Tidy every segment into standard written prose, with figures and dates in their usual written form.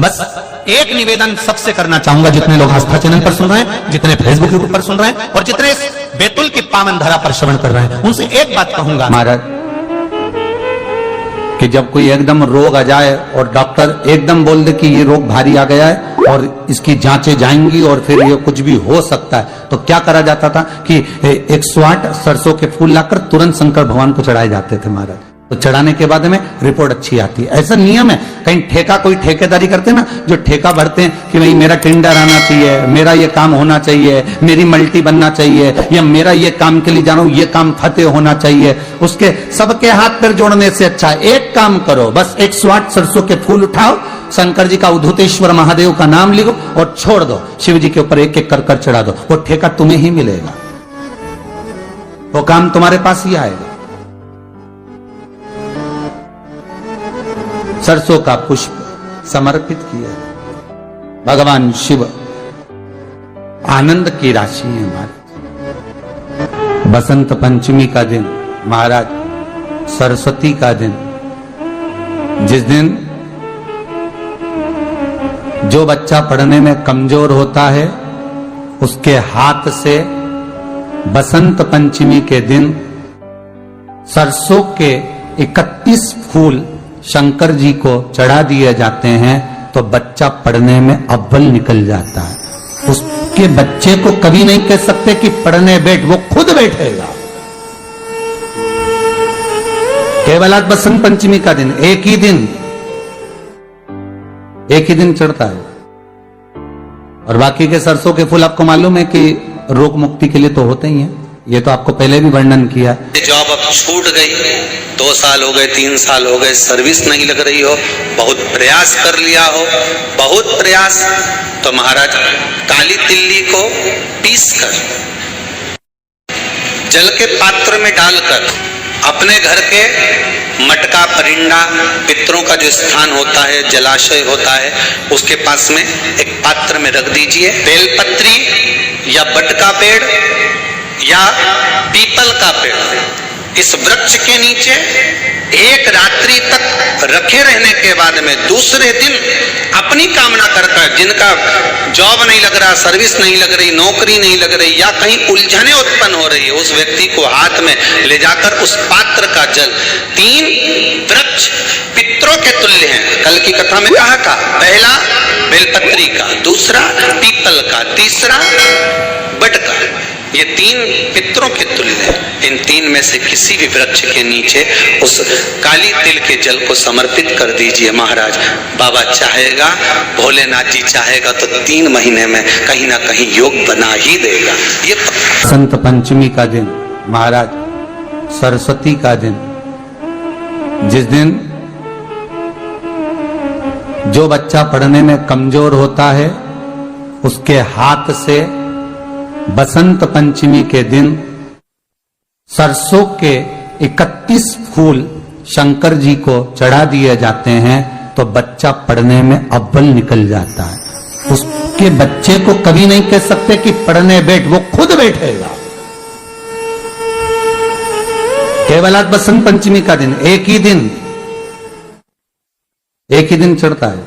बस एक निवेदन सबसे करना चाहूंगा, जितने लोग आस्था चैनल पर सुन रहे हैं, जितने फेसबुक यूट्यूब पर सुन रहे हैं और जितने बैतुल की पावन धरा पर श्रवण कर रहे हैं, उनसे एक बात कहूंगा महाराज कि जब कोई एकदम रोग आ जाए और डॉक्टर एकदम बोल दे कि ये रोग भारी आ गया है और इसकी जांचें जाएंगी और फिर ये कुछ भी हो सकता है, तो क्या करा जाता था कि 108 सरसों के फूल लाकर तुरंत शंकर भगवान को चढ़ाए जाते थे महाराज। तो चढ़ाने के बाद में रिपोर्ट अच्छी आती है। ऐसा नियम है, कहीं ठेका कोई ठेकेदारी करते हैं ना, जो ठेका भरते हैं कि भाई मेरा टेंडर आना चाहिए, मेरा ये काम होना चाहिए, मेरी मल्टी बनना चाहिए, या मेरा ये काम के लिए जा रहा हूं, ये काम फतेह होना चाहिए, उसके सबके हाथ पैर जोड़ने से अच्छा एक काम करो, बस 108 सरसों के फूल उठाओ, शंकर जी का उद्धतेश्वर महादेव का नाम लिखो और छोड़ दो, शिव जी के ऊपर एक एक कर चढ़ा दो, वो ठेका तुम्हें ही मिलेगा, वो काम तुम्हारे पास ही आएगा। सरसों का पुष्प समर्पित किया, भगवान शिव आनंद की राशि है हमारे। बसंत पंचमी का दिन महाराज, सरस्वती का दिन, जिस दिन जो बच्चा पढ़ने में कमजोर होता है उसके हाथ से बसंत पंचमी के दिन सरसों के 31 फूल शंकर जी को चढ़ा दिए जाते हैं, तो बच्चा पढ़ने में अव्वल निकल जाता है। उसके बच्चे को कभी नहीं कह सकते कि पढ़ने बैठ, वो खुद बैठेगा। केवल आज बसंत पंचमी का दिन, एक ही दिन चढ़ता है, और बाकी के सरसों के फूल आपको मालूम है कि रोग मुक्ति के लिए तो होते ही हैं, ये तो आपको पहले भी वर्णन किया। जॉब अब छूट गई, 2 साल हो गए, 3 साल हो गए, सर्विस नहीं लग रही हो, बहुत प्रयास कर लिया हो, बहुत प्रयास, तो महाराज काली तिल्ली को पीसकर जल के पात्र में डालकर अपने घर के मटका परिंडा पितरों का जो स्थान होता है, जलाशय होता है, उसके पास में एक पात्र में रख दीजिए। बेलपत्री या बट का पेड़ या पीपल का पेड़, इस वृक्ष के नीचे एक रात्रि तक रखे रहने के बाद में दूसरे दिन अपनी कामना कर जिनका जॉब नहीं लग रहा, सर्विस नहीं लग रही, नौकरी नहीं लग रही, या कहीं उलझने उत्पन्न हो रही है, उस व्यक्ति को हाथ में ले जाकर उस पात्र का जल, 3 वृक्ष पितरों के तुल्य हैं, कल की कथा में कहा था, पहला बेलपत्री का, दूसरा पीपल का, तीसरा बट का, ये 3 पितरों के तुल्य हैं। इन 3 में से किसी भी वृक्ष के नीचे उस काली तिल के जल को समर्पित कर दीजिए महाराज। बाबा चाहेगा, भोलेनाथ जी चाहेगा तो 3 महीने में कहीं ना कहीं योग बना ही देगा। ये बसंत पंचमी का दिन महाराज, सरस्वती का दिन, जिस दिन जो बच्चा पढ़ने में कमजोर होता है उसके हाथ से बसंत पंचमी के दिन सरसों के 31 फूल शंकर जी को चढ़ा दिए जाते हैं, तो बच्चा पढ़ने में अव्वल निकल जाता है। उसके बच्चे को कभी नहीं कह सकते कि पढ़ने बैठ, वो खुद बैठेगा। केवल आज बसंत पंचमी का दिन, एक ही दिन चढ़ता है,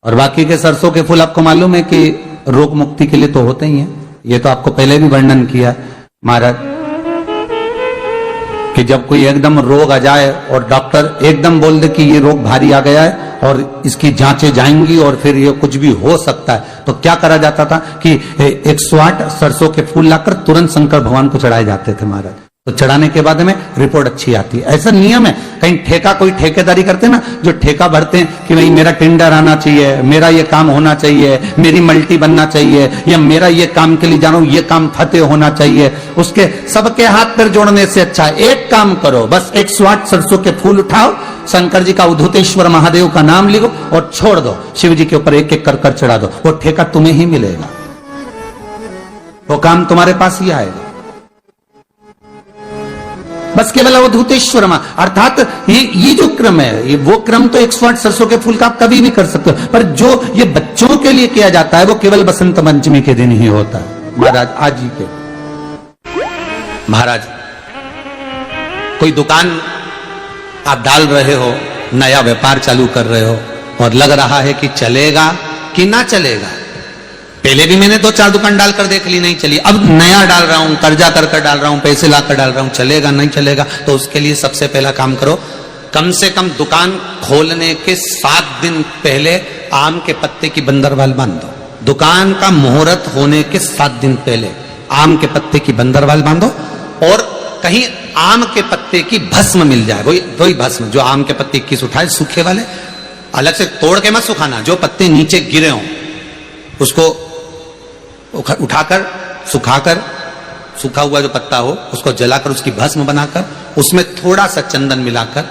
और बाकी के सरसों के फूल आपको मालूम है कि रोग मुक्ति के लिए तो होते ही हैं, ये तो आपको पहले भी वर्णन किया महाराज कि जब कोई एकदम रोग आ जाए और डॉक्टर एकदम बोल दे कि ये रोग भारी आ गया है और इसकी जांचें जाएंगी और फिर ये कुछ भी हो सकता है, तो क्या करा जाता था कि 108 सरसों के फूल लाकर तुरंत शंकर भगवान को चढ़ाए जाते थे महाराज। तो चढ़ाने के बाद में रिपोर्ट अच्छी आती है। ऐसा नियम है, कहीं ठेका कोई ठेकेदारी करते हैं ना, जो ठेका भरते हैं कि भाई मेरा टेंडर आना चाहिए, मेरा ये काम होना चाहिए, मेरी मल्टी बनना चाहिए, या मेरा ये काम के लिए जा रहा हूं, ये काम फतेह होना चाहिए, उसके सबके हाथ पैर जोड़ने से अच्छा एक काम करो, बस 108 सरसों के फूल उठाओ, शंकर जी का उद्धतेश्वर महादेव का नाम लिखो और छोड़ दो, शिव जी के ऊपर एक एक कर चढ़ा दो, वो ठेका तुम्हें ही मिलेगा, वो काम तुम्हारे पास ही आएगा। बस केवल अवधूतेश्वर अर्थात ये जो क्रम है, ये वो क्रम तो 108 सरसों के फूल का आप कभी भी कर सकते हो, पर जो ये बच्चों के लिए किया जाता है वो केवल बसंत पंचमी के दिन ही होता है महाराज। आज ही के महाराज कोई दुकान आप डाल रहे हो, नया व्यापार चालू कर रहे हो, और लग रहा है कि चलेगा कि ना चलेगा। पहले भी मैंने 2-4 दुकान डालकर देख ली, नहीं चली, अब नया डाल रहा हूं, कर्जा कर कर डाल रहा हूं, पैसे लाकर डाल रहा हूं, चलेगा नहीं चलेगा। तो उसके लिए सबसे पहला काम करो, कम से कम दुकान खोलने के 7 दिन पहले आम के पत्ते की बंदरवाल बांध दो। दुकान का मुहूर्त होने के 7 दिन पहले आम के पत्ते की बंदरवाल बांधो, और कहीं आम के पत्ते की भस्म मिल जाए, वही भस्म जो आम के पत्ते 21 उठाए सूखे वाले, अलग से तोड़ के मत सुखाना, जो पत्ते नीचे गिरे हों उसको उठाकर सुखाकर, सूखा हुआ जो पत्ता हो उसको जलाकर उसकी भस्म बनाकर उसमें थोड़ा सा चंदन मिलाकर,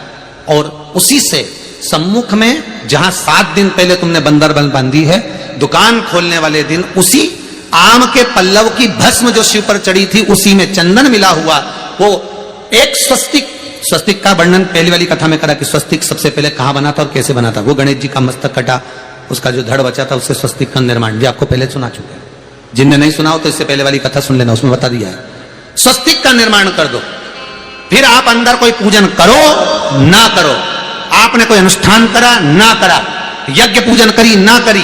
और उसी से सम्मुख में जहां 7 दिन पहले तुमने बंदरवाल बांधी है, दुकान खोलने वाले दिन उसी आम के पल्लव की भस्म जो शिव पर चढ़ी थी उसी में चंदन मिला हुआ, वो एक स्वस्तिक का वर्णन पहली वाली कथा में करा कि स्वस्तिक सबसे पहले कहां बना था और कैसे बना था। वो गणेश जी का मस्तक कटा, उसका जो धड़ बचा था उससे स्वस्तिक का निर्माण, जो आपको पहले सुना चुके हैं। जिनने नहीं सुना हो तो इससे पहले वाली कथा सुन लेना, उसमें बता दिया है। स्वस्तिक का निर्माण कर दो, फिर आप अंदर कोई पूजन करो ना करो, आपने कोई अनुष्ठान करा ना करा, यज्ञ पूजन करी ना करी,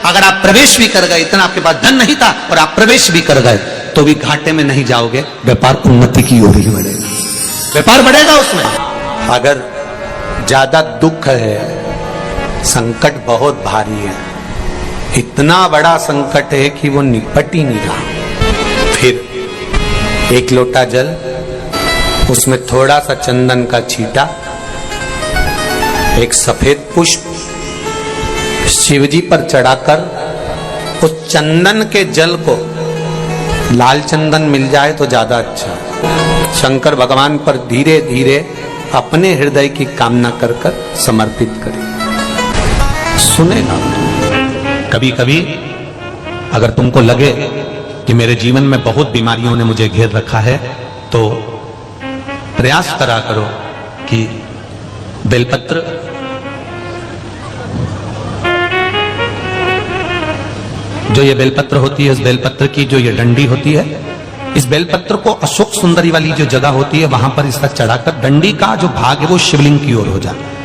अगर आप प्रवेश भी कर गए, इतना आपके पास धन नहीं था और आप प्रवेश भी कर गए, तो भी घाटे में नहीं जाओगे, व्यापार उन्नति की ओर ही बढ़ेगा, व्यापार बढ़ेगा उसमें। अगर ज्यादा दुख है, संकट बहुत भारी है, इतना बड़ा संकट है कि वो निपट ही नहीं रहा, फिर एक लोटा जल, उसमें थोड़ा सा चंदन का छींटा, एक सफेद पुष्प शिवजी पर चढ़ाकर, उस चंदन के जल को, लाल चंदन मिल जाए तो ज्यादा अच्छा, शंकर भगवान पर धीरे धीरे अपने हृदय की कामना कर कर समर्पित करें। सुनेगा। कभी कभी अगर तुमको लगे कि मेरे जीवन में बहुत बीमारियों ने मुझे घेर रखा है, तो प्रयास करा करो कि बेलपत्र, जो ये बेलपत्र होती है, इस बेलपत्र की जो ये डंडी होती है, इस बेलपत्र को अशोक सुंदरी वाली जो जगह होती है वहां पर इसका चढ़ाकर, डंडी का जो भाग है वो शिवलिंग की ओर हो जाए,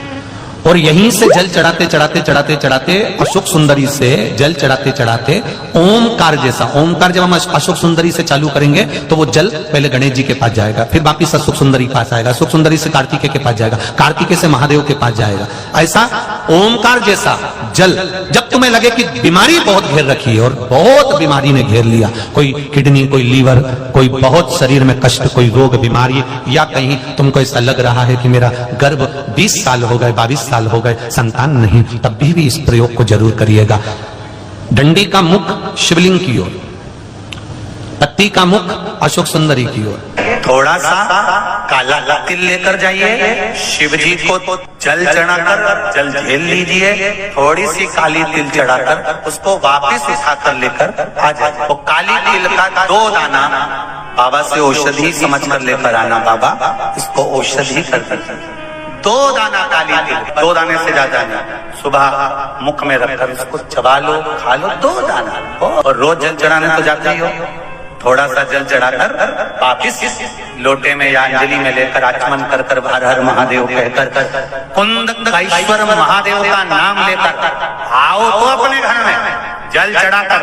और यहीं से जल चढ़ाते चढ़ाते चढ़ाते चढ़ाते अशोक सुंदरी से जल चढ़ाते चढ़ाते ओमकार जैसा, ओमकार जब हम अशोक सुंदरी से चालू करेंगे तो वो जल पहले गणेश जी के पास जाएगा, फिर वापिस अशोक सुंदरी के पास आएगा, अशोक सुंदरी से कार्तिकेय के पास जाएगा, कार्तिकेय से महादेव के पास जाएगा। ऐसा ओमकार जैसा जल, जब तुम्हें लगे कि बीमारी बहुत घेर रखी है और बहुत बीमारी ने घेर लिया, कोई किडनी, कोई लीवर, कोई बहुत शरीर में कष्ट, कोई रोग बीमारी, या कहीं तुमको ऐसा लग रहा है कि मेरा गर्भ 20 साल हो गए, 22 साल हो गए, संतान नहीं, तब भी इस प्रयोग को जरूर करिएगा। डंडी का मुख शिवलिंग की ओर, पत्ती का मुख अशोक सुंदरी की ओर, थोड़ा सा काला तिल लेकर जाइए, शिव जी को जल चढ़ाकर जल झेल लीजिए, थोड़ी सी काली तिल चढ़ाकर उसको वापस उठाकर लेकर आ जाए। वो काली तिल का 2 दाना बाबा से औषधि समझकर लेकर आना, बाबा इसको औषधि कर देते, 2 दाना काली तिल, 2 दाने से ज्यादा नहीं, सुबह मुख में रखकर इसको चबा लो, खा लो, 2 दाना। और रोज जल चढ़ाने तो जाते ही हो, थोड़ा सा जल चढ़ाकर वापिस लोटे में या अंजलि में लेकर आचमन कर कर हर हर महादेव कहकर कुंदकेश्वर महादेव का नाम लेकर आओ तो अपने घर में जल चढ़ाकर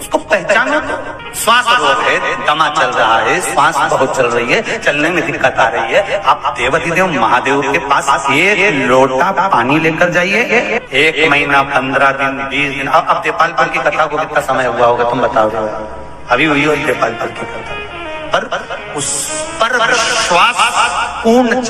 उसको पहचानो। तो श्वास रोग है, दमा चल रहा है, श्वास बहुत चल रही है, चलने में दिक्कत आ रही है, आप देवाधिदेव महादेव के पास 1 लोटा पानी लेकर जाइए। 1 महीना, 15 दिन, 20 दिन, अब देपालपुर की कथा को कितना समय हुआ होगा तुम बताओ? अभी हुई हो देपालपुर की कथा, पर उस पर विश्वास पूर्ण